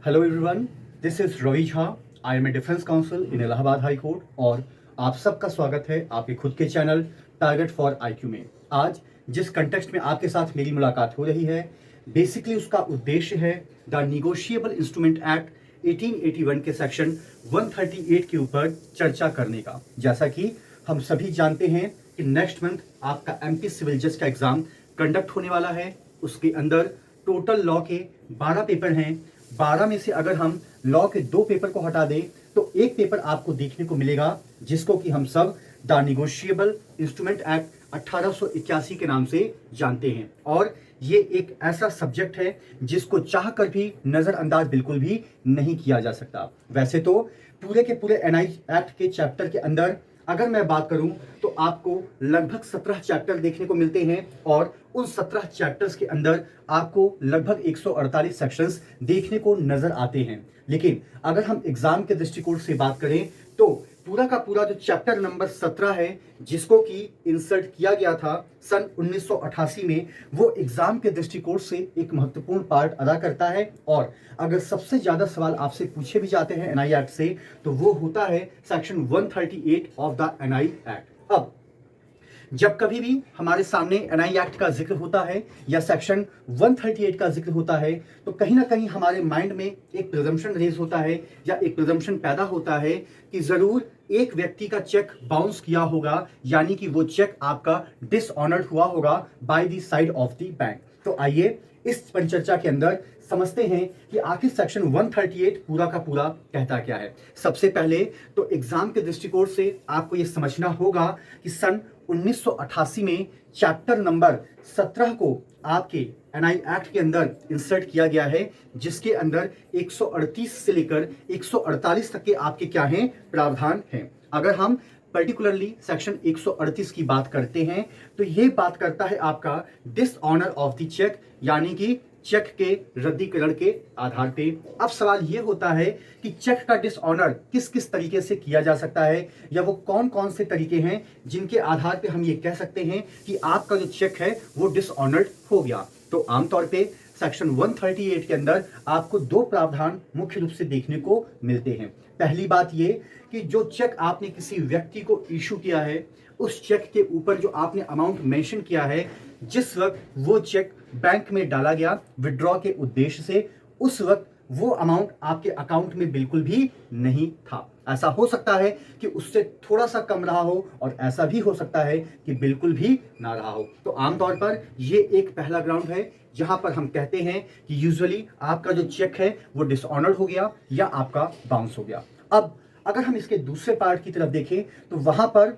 Hello everyone, this is Ravi Jha. I am a defence counsel in Allahabad high court और आप सबका स्वागत है आपके खुद के चैनल टारगेट फॉर आईक्यू में। आज जिस कंटेक्स्ट में आपके साथ मेरी मुलाकात हो रही है, बेसिकली उसका उद्देश्य है द निगोशिएबल इंस्ट्रूमेंट एक्ट 1881 के सेक्शन 138 के ऊपर चर्चा करने का। जैसा कि हम सभी जानते हैं कि नेक्स्ट मंथ आपका एमपी सिविल जज का एग्जाम कंडक्ट होने वाला है। उसके अंदर टोटल लॉ के 12 पेपर हैं। 12 में से अगर हम लॉ के 2 पेपर को हटा दें तो एक पेपर आपको देखने को मिलेगा जिसको कि हम सब द निगोशिएबल इंस्ट्रूमेंट एक्ट 1881 के नाम से जानते हैं। और ये एक ऐसा सब्जेक्ट है जिसको चाहकर भी नजरअंदाज बिल्कुल भी नहीं किया जा सकता। वैसे तो पूरे के पूरे एनआई एक्ट के चैप्टर के अंदर अगर मैं बात करूं तो आपको लगभग 17 चैप्टर देखने को मिलते हैं और उन 17 चैप्टर्स के अंदर आपको लगभग 148 सेक्शंस देखने को नजर आते हैं। लेकिन अगर हम एग्जाम के दृष्टिकोण से बात करें तो पूरा का पूरा जो चैप्टर नंबर 17 है, जिसको कि इंसर्ट किया गया था सन 1988 में, वो एग्जाम के दृष्टिकोण से एक महत्वपूर्ण पार्ट अदा करता है। और अगर सबसे ज्यादा सवाल आपसे पूछे भी जाते हैं एनआई एक्ट से तो वो होता है section 138 of the NI act. अब जब कभी भी हमारे सामने एनआई एक्ट का जिक्र होता है या सेक्शन 138 का जिक्र होता है तो कहीं ना कहीं हमारे माइंड में एक प्रिजम्पशन रेज होता है या एक प्रिजम्पशन पैदा होता है कि जरूर एक व्यक्ति का चेक बाउंस किया होगा, यानी कि वो चेक आपका डिसऑनर्ड हुआ होगा by the side of the bank. तो आइए इस परिचर्चा के अंदर समझते हैं कि आखिर सेक्शन 138 पूरा का पूरा कहता क्या है। सबसे पहले तो एग्जाम के दृष्टिकोण से आपको यह समझना होगा कि सन 1988 में चैप्टर नंबर 17 को आपके एनआई एक्ट के अंदर इंसर्ट किया गया है, जिसके अंदर 138 से लेकर 148 तक के आपके क्या हैं, प्रावधान हैं। अगर हम पर्टिकुलरली सेक्शन 138 की बात करते हैं तो यह बात करता है आपका डिसऑनर ऑफ द चेक, यानी कि चेक के रद्दीकरण के आधार पे। अब सवाल यह होता है कि चेक का डिसऑनर किस किस तरीके से किया जा सकता है या वो कौन कौन से तरीके हैं जिनके आधार पे हम ये कह सकते हैं कि आपका जो चेक है वो डिसऑनर्ड हो गया। तो आमतौर पे सेक्शन 138 के अंदर आपको 2 प्रावधान मुख्य रूप से देखने को मिलते हैं। पहली बात ये कि जो चेक आपने किसी व्यक्ति को इशू किया है, उस चेक के ऊपर जो आपने अमाउंट मेंशन किया है, जिस वक्त वो चेक बैंक में डाला गया विड्रॉ के उद्देश्य से, उस वक्त वो अमाउंट आपके अकाउंट में बिल्कुल भी नहीं था। ऐसा हो सकता है कि उससे थोड़ा सा कम रहा हो और ऐसा भी हो सकता है कि बिल्कुल भी ना रहा हो। तो आमतौर पर ये एक पहला ग्राउंड है जहां पर हम कहते हैं कि यूजुअली आपका जो चेक है वो डिसऑनर्ड हो गया या आपका बाउंस हो गया। अब अगर हम इसके दूसरे पार्ट की तरफ देखें तो वहां पर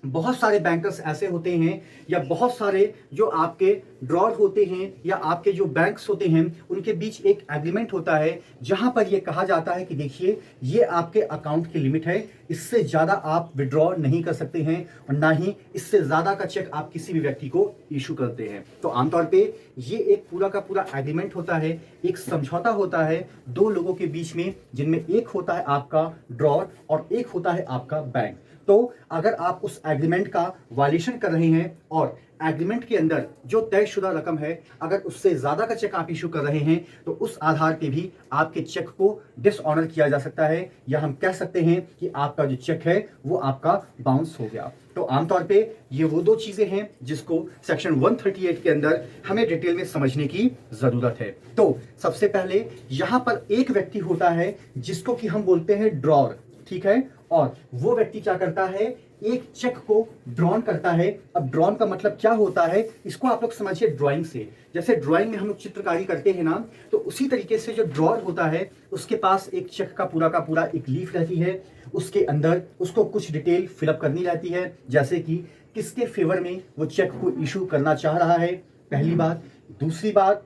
बहुत सारे बैंकर्स ऐसे होते हैं या बहुत सारे जो आपके ड्रॉर होते हैं या आपके जो बैंक्स होते हैं, उनके बीच एक एग्रीमेंट होता है जहां पर यह कहा जाता है कि देखिए ये आपके अकाउंट की लिमिट है, इससे ज़्यादा आप विड्रॉ नहीं कर सकते हैं और ना ही इससे ज़्यादा का चेक आप किसी भी व्यक्ति को इशू करते हैं। तो आमतौर पे ये एक पूरा का पूरा एग्रीमेंट होता है, एक समझौता होता है 2 लोगों के बीच में, जिनमें एक होता है आपका ड्रॉर और एक होता है आपका बैंक। तो अगर आप उस एग्रीमेंट का वायलेशन कर रहे हैं और एग्रीमेंट के अंदर जो तयशुदा रकम है, अगर उससे ज्यादा का चेक आप इशू कर रहे हैं तो उस आधार पे भी आपके चेक को डिसऑनर किया जा सकता है, या हम कह सकते हैं कि आपका जो चेक है वो आपका बाउंस हो गया। तो आमतौर पे ये वो 2 चीजें हैं जिसको सेक्शन 138 के अंदर हमें डिटेल में समझने की जरूरत है। तो सबसे पहले यहां पर एक व्यक्ति होता है जिसको कि हम बोलते हैं ड्रॉर, ठीक है, और वो व्यक्ति क्या करता है, एक चेक को ड्रॉन करता है। अब ड्रॉन का मतलब क्या होता है, इसको आप लोग समझिए ड्राइंग से। जैसे ड्राइंग में हम लोग चित्रकारी करते हैं ना, तो उसी तरीके से जो ड्रॉर होता है उसके पास एक चेक का पूरा एक लीफ रहती है, उसके अंदर उसको कुछ डिटेल फिलअप करनी रहती है, जैसे कि किसके फेवर में वो चेक को इशू करना चाह रहा है, पहली बात। दूसरी बात,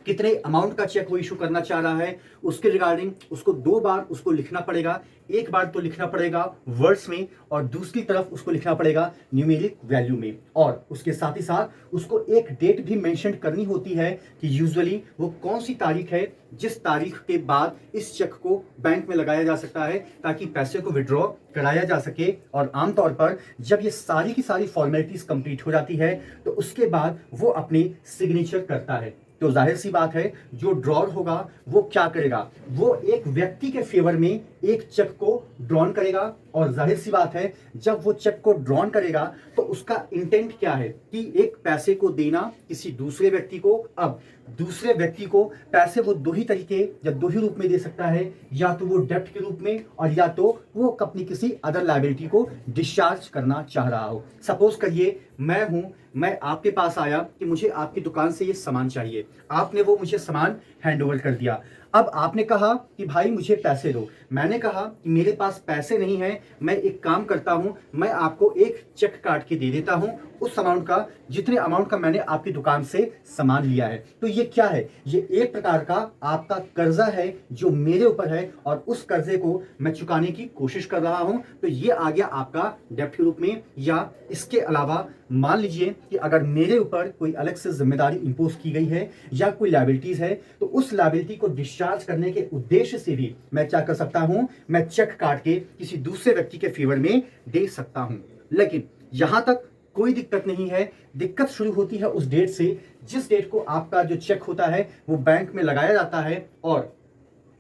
कितने अमाउंट का चेक वो इशू करना चाह रहा है, उसके रिगार्डिंग उसको 2 बार उसको लिखना पड़ेगा। एक बार तो लिखना पड़ेगा वर्ड्स में और दूसरी तरफ उसको लिखना पड़ेगा न्यूमेरिक वैल्यू में, और उसके साथ ही साथ उसको एक डेट भी मेंशन करनी होती है कि यूजुअली वो कौन सी तारीख है जिस तारीख के बाद इस चेक को बैंक में लगाया जा सकता है ताकि पैसे को विड्रॉ कराया जा सके। और आमतौर पर जब ये सारी की सारी फॉर्मेलिटीज कंप्लीट हो जाती है तो उसके बाद वो अपनी सिग्नेचर करता है। तो जाहिर सी बात है जो ड्रॉर होगा वो क्या करेगा, वो एक व्यक्ति के फेवर में एक चेक को ड्रॉन करेगा। और जाहिर सी बात है जब वो चेक को ड्रॉन करेगा तो उसका इंटेंट क्या है कि एक पैसे को देना किसी दूसरे व्यक्ति को। अब दूसरे व्यक्ति को पैसे वो दो ही तरीके या दो ही रूप में दे सकता है, या तो वो डेब्ट के रूप में और या तो वो अपनी किसी अदर लायबिलिटी को डिस्चार्ज करना चाह रहा हो। सपोज करिए मैं आपके पास आया कि मुझे आपकी दुकान से ये सामान चाहिए, आपने वो मुझे सामान हैंड ओवर कर दिया। अब आपने कहा कि भाई मुझे पैसे दो, मैंने कहा कि मेरे पास पैसे नहीं है, मैं एक काम करता हूं, मैं आपको एक चेक काट के दे देता हूं उस अमाउंट का जितने अमाउंट का मैंने आपकी दुकान से सामान लिया है। तो ये क्या है, ये एक प्रकार का आपका कर्जा है जो मेरे ऊपर है और उस कर्जे को मैं चुकाने की कोशिश कर रहा हूं। तो ये आ गया आपका डेब्ट के रूप में। या इसके अलावा मान लीजिए कि अगर मेरे ऊपर कोई अलग से जिम्मेदारी इंपोज की गई है या कोई लायबिलिटीज है, तो उस लायबिलिटी को डिस्चार्ज करने के उद्देश्य से भी मैं क्या कर सकता हूं, मैं चेक काट के किसी दूसरे व्यक्ति के फेवर में दे सकता हूं। लेकिन यहां तक कोई दिक्कत नहीं है। दिक्कत शुरू होती है उस डेट से जिस डेट को आपका जो चेक होता है वो बैंक में लगाया जाता है और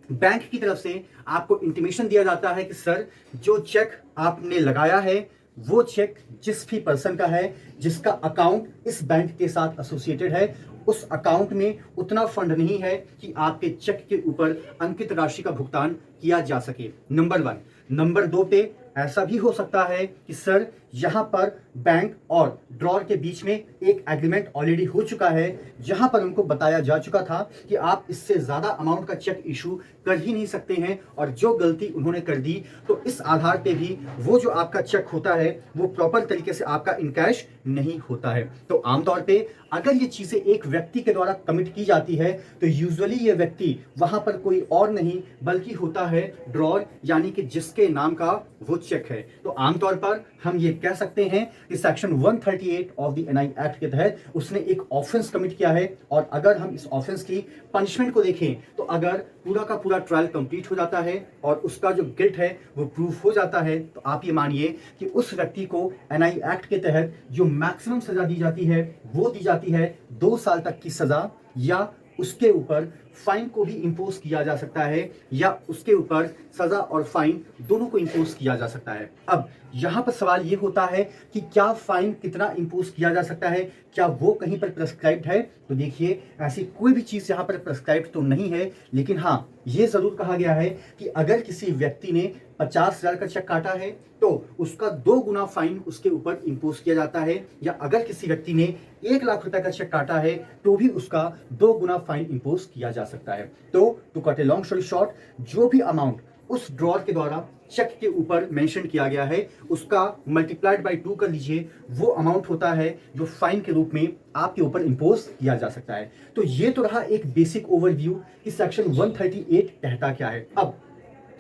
बैंक की तरफ से आपको इंटीमेशन दिया जाता है कि सर जो चेक आपने लगाया है वो चेक जिस भी पर्सन का है जिसका अकाउंट इस बैंक के साथ एसोसिएटेड है, उस अकाउंट में उतना फंड नहीं है कि आपके चेक के ऊपर अंकित राशि का भुगतान किया जा सके। नंबर 1। नंबर 2 पे ऐसा भी हो सकता है कि सर यहाँ पर बैंक और ड्रॉर के बीच में एक एग्रीमेंट ऑलरेडी हो चुका है जहां पर उनको बताया जा चुका था कि आप इससे ज्यादा अमाउंट का चेक इशू कर ही नहीं सकते हैं, और जो गलती उन्होंने कर दी तो इस आधार पे भी वो जो आपका चेक होता है वो प्रॉपर तरीके से आपका इनकैश नहीं होता है। तो आमतौर पे अगर ये चीजें एक व्यक्ति के द्वारा कमिट की जाती है तो यूजुअली ये व्यक्ति वहां पर कोई और नहीं बल्कि होता है ड्रॉर, यानी कि जिसके नाम का वो चेक है। तो आमतौर पर हम ये कह सकते हैं कि section 138 of the NI act के तहत उसने एक ऑफेंस कमिट किया है। और अगर हम इस ऑफेंस की पनिशमेंट को देखें तो अगर पूरा का पूरा ट्रायल कंप्लीट हो जाता है और उसका जो गिल्ट है वो प्रूफ हो जाता है, तो आप ये मानिए कि उस व्यक्ति को एनआई एक्ट के तहत जो मैक्सिमम सजा दी जाती है वो दी जाती है 2 साल तक की सजा, या उसके ऊपर फाइन को भी इंपोज किया जा सकता है, या उसके ऊपर सजा और फाइन दोनों को इंपोज किया जा सकता है। अब यहाँ पर सवाल ये होता है कि क्या फाइन कितना इंपोज किया जा सकता है, क्या वो कहीं पर प्रेस्क्राइब्ड है? तो देखिए ऐसी कोई भी चीज यहाँ पर प्रेस्क्राइब्ड तो नहीं है, लेकिन हाँ ये जरूर कहा गया है कि अगर किसी व्यक्ति ने 50,000 का चेक काटा है तो उसका 2 गुना फाइन उसके ऊपर इंपोज किया जाता है, या अगर किसी व्यक्ति ने 1 लाख रुपए का चेक काटा है तो भी उसका 2 गुना फाइन इंपोज किया जा सकता है। तो to cut a long story short, जो भी अमाउंट उस ड्रॉर के द्वारा चेक के ऊपर मेंशन किया गया है उसका मल्टीप्लाइड बाय 2 कर लीजिए, वो अमाउंट होता है जो फाइन के रूप में आपके ऊपर इंपोज किया जा सकता है। तो ये तो रहा एक बेसिक ओवरव्यू कि सेक्शन 138 कहता क्या है। अब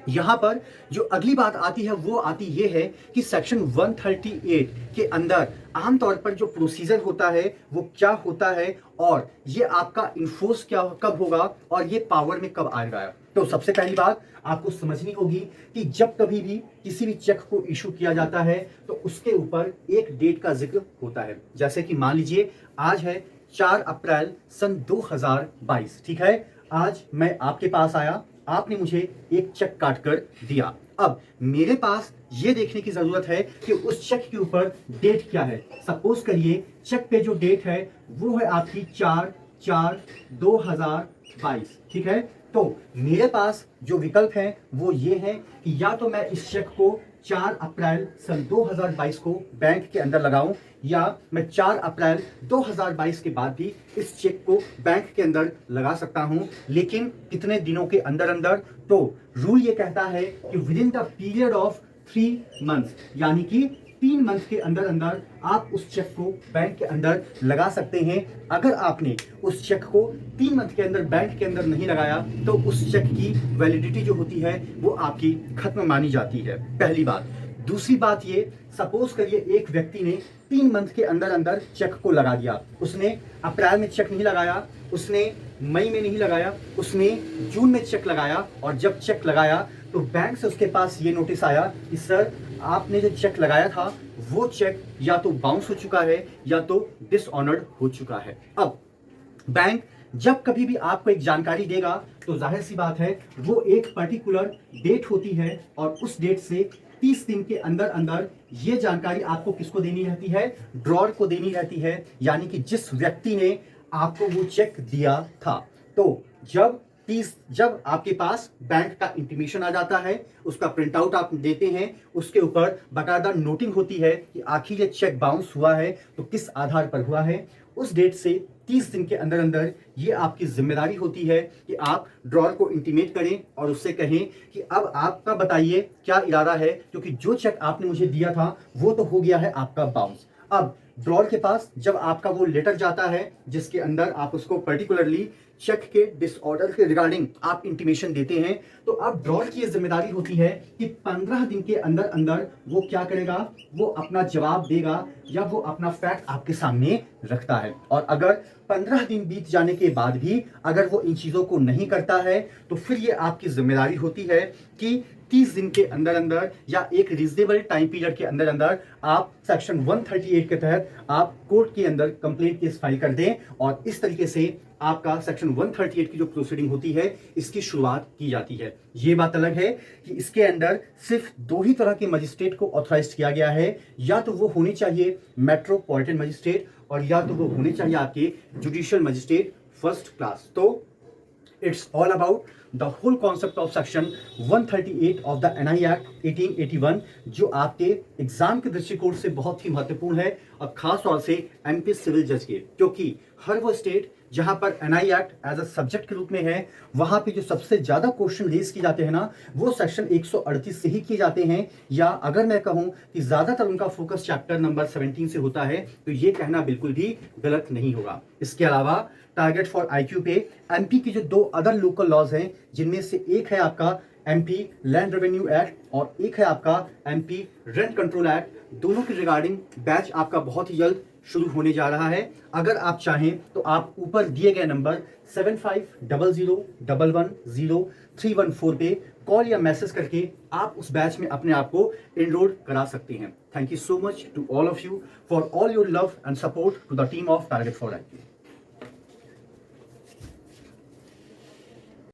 यहां पर जो अगली बात आती है वो आती ये है कि सेक्शन 138 के अंदर आमतौर पर जो प्रोसीजर होता है वो क्या होता है, और ये आपका इन्फोर्स क्या कब होगा और ये पावर में कब आएगा। तो सबसे पहली बात आपको समझनी होगी कि जब कभी भी किसी भी चेक को इशू किया जाता है तो उसके ऊपर एक डेट का जिक्र होता है। जैसे कि मान लीजिए आज है 4 अप्रैल सन 2022, ठीक है। आज मैं आपके पास आया, आपने मुझे एक चेक काट कर दिया। अब मेरे पास ये देखने की जरूरत है कि उस चेक के ऊपर डेट क्या है। सपोज करिए चेक पे जो डेट है वो है आपकी 4/4/2022, ठीक है। तो मेरे पास जो विकल्प है वो ये है कि या तो मैं इस चेक को 4 अप्रैल सन 2022 को बैंक के अंदर लगाऊं, या मैं 4 अप्रैल 2022 के बाद भी इस चेक को बैंक के अंदर लगा सकता हूं, लेकिन कितने दिनों के अंदर अंदर। तो रूल ये कहता है कि with in the period of 3 months, यानी कि 3 मंथ के अंदर अंदर आप उस चेक को बैंक के अंदर लगा सकते हैं। अगर आपने उस चेक को 3 मंथ के अंदर बैंक के अंदर नहीं लगाया तो उस चेक की वैलिडिटी जो होती है वो आपकी खत्म मानी जाती है, पहली बात। दूसरी बात ये, सपोज करिए एक व्यक्ति ने 3 मंथ के अंदर अंदर चेक को लगा दिया, उसने अप्रैल में चेक नहीं लगाया, उसने मई में नहीं लगाया, उसने जून में चेक लगाया, और जब चेक लगाया तो बैंक से उसके पास ये नोटिस आया कि सर आपने जो चेक लगाया था वो चेक या तो बाउंस हो चुका है या तो डिसऑनर्ड हो चुका है। अब बैंक जब कभी भी आपको एक जानकारी देगा तो जाहिर सी बात है वो एक पर्टिकुलर डेट होती है और उस डेट से 30 दिन के अंदर अंदर ये जानकारी आपको किसको देनी रहती है, ड्रॉर को देनी रहती है, यानी कि जिस व्यक्ति ने आपको वो चेक दिया था। तो जब आपके पास बैंक का इंटीमेशन आ जाता है, उसका प्रिंट आउट आप देते हैं, उसके ऊपर बाकायदा नोटिंग होती है कि आखिर ये चेक बाउंस हुआ है तो किस आधार पर हुआ है, उस डेट से 30 दिन के अंदर अंदर ये आपकी जिम्मेदारी होती है कि आप ड्रॉर को इंटीमेट करें और उससे कहें कि अब आपका बताइए क्या इरादा है, क्योंकि जो चेक आपने मुझे दिया था वो तो हो गया है आपका बाउंस। अब ड्रॉर के पास जब आपका वो लेटर जाता है जिसके अंदर आप उसको पर्टिकुलरली चेक के डिसऑर्डर के रिगार्डिंग आप इंटीमेशन देते हैं, तो अब ड्रॉर की ये जिम्मेदारी होती है कि 15 दिन के अंदर अंदर वो क्या करेगा, वो अपना जवाब देगा या वो अपना फैक्ट आपके सामने रखता है। और अगर 15 दिन बीत जाने के बाद भी अगर वो इन चीज़ों को नहीं करता है तो फिर ये आपकी जिम्मेदारी होती है कि 30 दिन के अंदर अंदर या एक रीजनेबल टाइम पीरियड के अंदर अंदर आप सेक्शन 138 के तहत आप कोर्ट के अंदर कंप्लेंट केस फाइल कर दें और इस तरीके से आपका सेक्शन 138 की जो प्रोसीडिंग होती है इसकी शुरुआत की जाती है। ये बात अलग है कि इसके अंदर सिर्फ 2 ही तरह के मजिस्ट्रेट को ऑथराइज किया गया है, या तो वो होने चाहिए मेट्रोपॉलिटन मजिस्ट्रेट और या तो वो होने चाहिए आपके जुडिशियल मजिस्ट्रेट फर्स्ट क्लास। तो it's all about the whole concept of section 138 of the NI act 1881 जो आपके एग्जाम के दृष्टिकोण से बहुत ही महत्वपूर्ण है और खास तौर से एमपी सिविल जज के, क्योंकि हर वो स्टेट जहां पर NI act as a subject के रूप में है वहां पे जो सबसे ज्यादा क्वेश्चन रेज किए जाते हैं ना वो सेक्शन 138 से ही किए जाते हैं, या अगर मैं कहूं कि ज्यादातर उनका फोकस चैप्टर नंबर 17 से होता है तो ये कहना बिल्कुल भी गलत नहीं होगा। इसके अलावा टारगेट फॉर आईक्यू पे एमपी की जो 2 अदर लोकल लॉज हैं जिनमें से एक है आपका एमपी लैंड रेवेन्यू एक्ट और एक है आपका एमपी रेंट कंट्रोल एक्ट, दोनों की रिगार्डिंग बैच आपका बहुत ही जल्द शुरू होने जा रहा है। अगर आप चाहें तो आप ऊपर दिए गए नंबर 7500110314 पे कॉल या मैसेज करके आप उस बैच में अपने आप को एनरोल करा सकते हैं। Thank you so much to all of you for all your love and support to the team of target for IQ.